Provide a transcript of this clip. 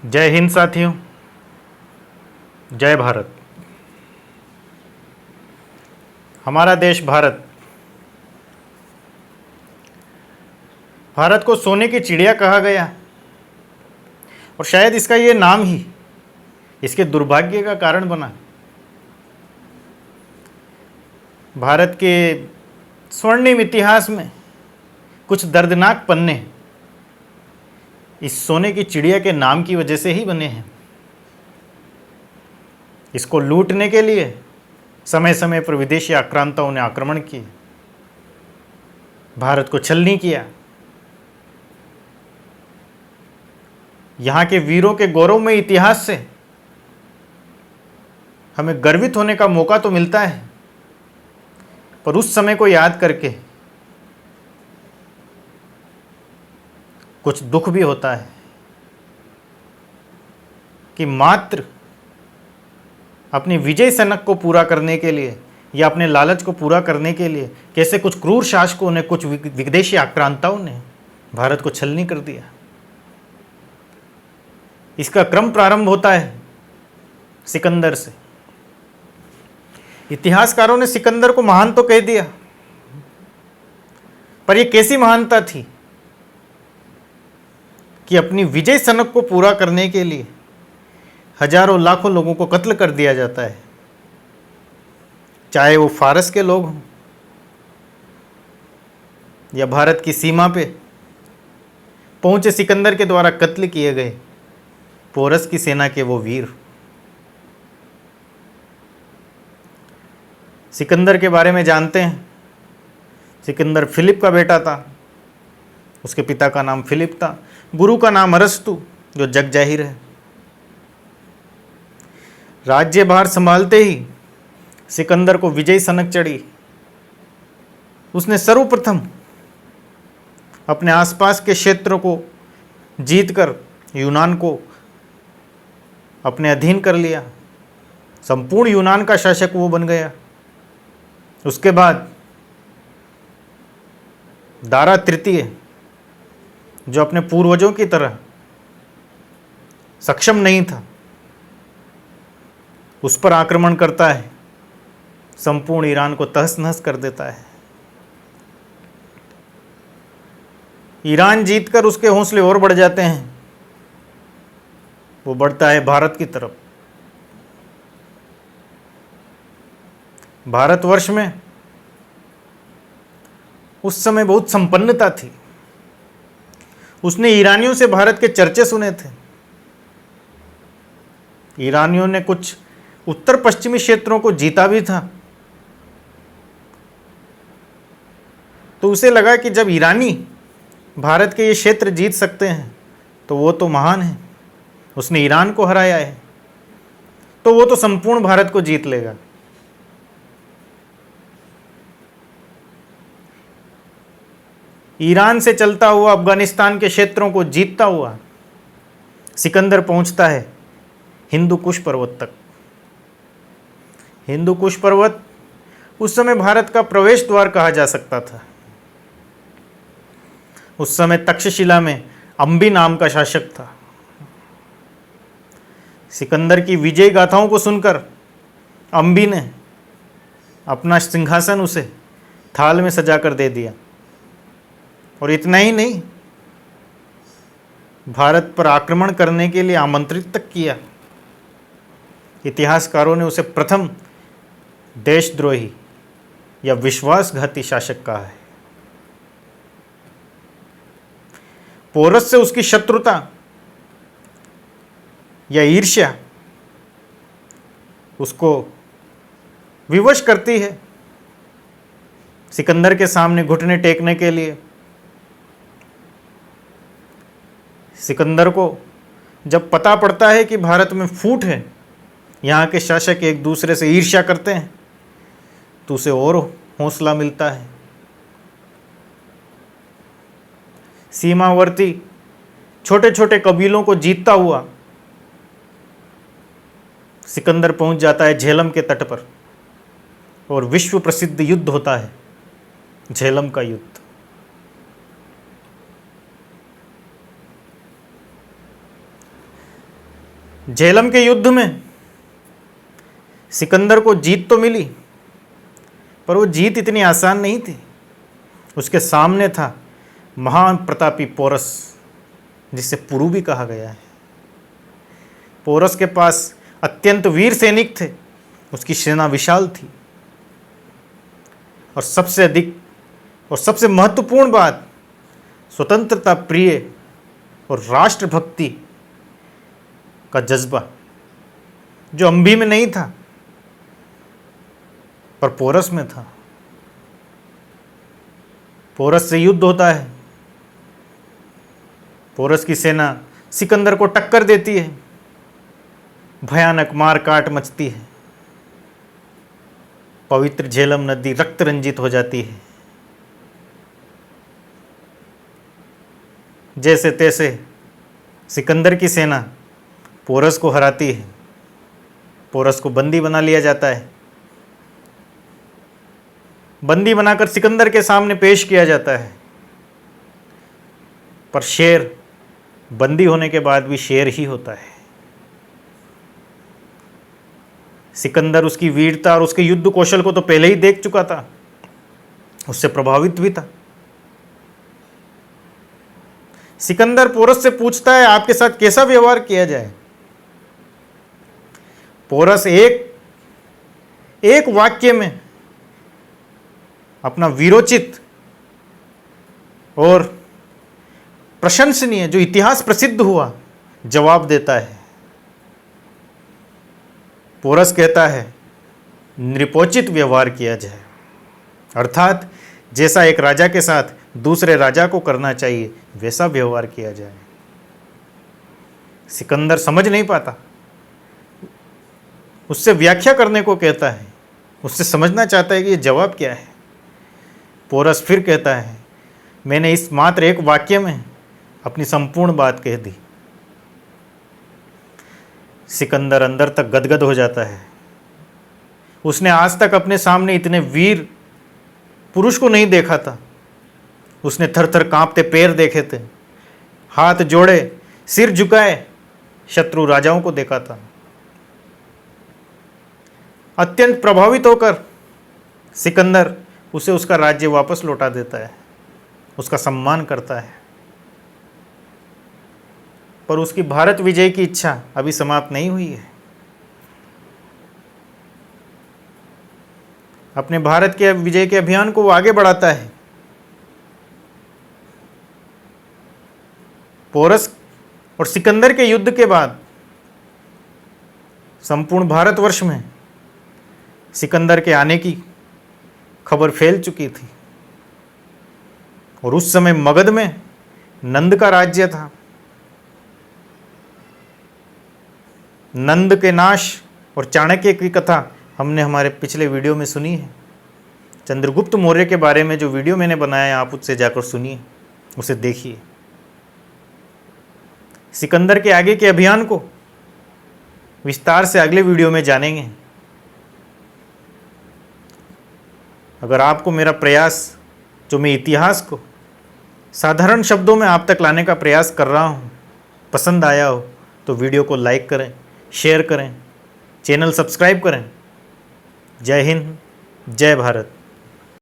जय हिंद साथियों। जय भारत। हमारा देश भारत भारत को सोने की चिड़िया कहा गया और शायद इसका ये नाम ही इसके दुर्भाग्य का कारण बना। भारत के स्वर्णिम इतिहास में कुछ दर्दनाक पन्ने इस सोने की चिड़िया के नाम की वजह से ही बने हैं। इसको लूटने के लिए समय समय पर विदेशी आक्रांताओं ने आक्रमण किए, भारत को छलनी किया। यहाँ के वीरों के गौरवमय इतिहास से हमें गर्वित होने का मौका तो मिलता है, पर उस समय को याद करके कुछ दुख भी होता है कि मात्र अपनी विजय सनक को पूरा करने के लिए या अपने लालच को पूरा करने के लिए कैसे कुछ क्रूर शासकों ने, कुछ विदेशी आक्रांताओं ने भारत को छलनी कर दिया। इसका क्रम प्रारंभ होता है सिकंदर से। इतिहासकारों ने सिकंदर को महान तो कह दिया, पर यह कैसी महानता थी कि अपनी विजय सनक को पूरा करने के लिए हजारों लाखों लोगों को कत्ल कर दिया जाता है, चाहे वो फारस के लोग हों या भारत की सीमा पे पहुंचे सिकंदर के द्वारा कत्ल किए गए पोरस की सेना के वो वीर। सिकंदर के बारे में जानते हैं, सिकंदर फिलिप का बेटा था। उसके पिता का नाम फिलिप था, गुरु का नाम अरस्तु, जो जग जाहिर है। राज्यभार संभालते ही सिकंदर को विजय सनक चढ़ी। उसने सर्वप्रथम अपने आसपास के क्षेत्रों को जीतकर यूनान को अपने अधीन कर लिया। संपूर्ण यूनान का शासक वो बन गया। उसके बाद दारा तृतीय, जो अपने पूर्वजों की तरह सक्षम नहीं था, उस पर आक्रमण करता है, संपूर्ण ईरान को तहस नहस कर देता है। ईरान जीतकर उसके हौसले और बढ़ जाते हैं। वो बढ़ता है भारत की तरफ। भारतवर्ष में उस समय बहुत संपन्नता थी। उसने ईरानियों से भारत के चर्चे सुने थे। ईरानियों ने कुछ उत्तर पश्चिमी क्षेत्रों को जीता भी था। तो उसे लगा कि जब ईरानी भारत के ये क्षेत्र जीत सकते हैं तो वो तो महान है। उसने ईरान को हराया है तो वो तो संपूर्ण भारत को जीत लेगा। ईरान से चलता हुआ अफगानिस्तान के क्षेत्रों को जीतता हुआ सिकंदर पहुंचता है हिंदू कुश पर्वत तक। हिंदू कुश पर्वत उस समय भारत का प्रवेश द्वार कहा जा सकता था। उस समय तक्षशिला में अंबी नाम का शासक था। सिकंदर की विजय गाथाओं को सुनकर अंबी ने अपना सिंहासन उसे थाल में सजाकर दे दिया। और इतना ही नहीं, भारत पर आक्रमण करने के लिए आमंत्रित तक किया। इतिहासकारों ने उसे प्रथम देशद्रोही या विश्वासघाती शासक कहा है। पोरस से उसकी शत्रुता या ईर्ष्या उसको विवश करती है सिकंदर के सामने घुटने टेकने के लिए। सिकंदर को जब पता पड़ता है कि भारत में फूट है, यहाँ के शासक एक दूसरे से ईर्ष्या करते हैं, तो उसे और हौसला मिलता है। सीमावर्ती छोटे छोटे कबीलों को जीतता हुआ सिकंदर पहुंच जाता है झेलम के तट पर और विश्व प्रसिद्ध युद्ध होता है झेलम का युद्ध। झेलम के युद्ध में सिकंदर को जीत तो मिली, पर वो जीत इतनी आसान नहीं थी। उसके सामने था महान प्रतापी पोरस, जिसे पुरु भी कहा गया है। पोरस के पास अत्यंत वीर सैनिक थे, उसकी सेना विशाल थी, और सबसे अधिक और सबसे महत्वपूर्ण बात, स्वतंत्रता प्रिय और राष्ट्रभक्ति का जज्बा, जो अंबी में नहीं था पर पोरस में था। पोरस से युद्ध होता है, पोरस की सेना सिकंदर को टक्कर देती है, भयानक मार काट मचती है, पवित्र झेलम नदी रक्त रंजित हो जाती है। जैसे तैसे सिकंदर की सेना पोरस को हराती है, पोरस को बंदी बना लिया जाता है, बंदी बनाकर सिकंदर के सामने पेश किया जाता है। पर शेर बंदी होने के बाद भी शेर ही होता है। सिकंदर उसकी वीरता और उसके युद्ध कौशल को तो पहले ही देख चुका था, उससे प्रभावित भी था। सिकंदर पोरस से पूछता है, आपके साथ कैसा व्यवहार किया जाए? पोरस एक वाक्य में अपना वीरोचित और प्रशंसनीय, जो इतिहास प्रसिद्ध हुआ, जवाब देता है। पोरस कहता है, नृपोचित व्यवहार किया जाए, अर्थात जैसा एक राजा के साथ दूसरे राजा को करना चाहिए वैसा व्यवहार किया जाए। सिकंदर समझ नहीं पाता, उससे व्याख्या करने को कहता है, उससे समझना चाहता है कि ये जवाब क्या है। पोरस फिर कहता है, मैंने इस मात्र एक वाक्य में अपनी संपूर्ण बात कह दी। सिकंदर अंदर तक गदगद हो जाता है। उसने आज तक अपने सामने इतने वीर पुरुष को नहीं देखा था। उसने थर-थर कांपते पैर देखे थे, हाथ जोड़े सिर झुकाए शत्रु राजाओं को देखा था। अत्यंत प्रभावित होकर सिकंदर उसे उसका राज्य वापस लौटा देता है, उसका सम्मान करता है। पर उसकी भारत विजय की इच्छा अभी समाप्त नहीं हुई है। अपने भारत के विजय के अभियान को वो आगे बढ़ाता है। पोरस और सिकंदर के युद्ध के बाद संपूर्ण भारतवर्ष में सिकंदर के आने की खबर फैल चुकी थी, और उस समय मगध में नंद का राज्य था। नंद के नाश और चाणक्य की कथा हमने हमारे पिछले वीडियो में सुनी है। चंद्रगुप्त मौर्य के बारे में जो वीडियो मैंने बनाया है, आप उससे जाकर सुनिए, उसे देखिए। सिकंदर के आगे के अभियान को विस्तार से अगले वीडियो में जानेंगे। अगर आपको मेरा प्रयास, जो मैं इतिहास को साधारण शब्दों में आप तक लाने का प्रयास कर रहा हूँ, पसंद आया हो तो वीडियो को लाइक करें, शेयर करें, चैनल सब्सक्राइब करें। जय हिंद, जय भारत।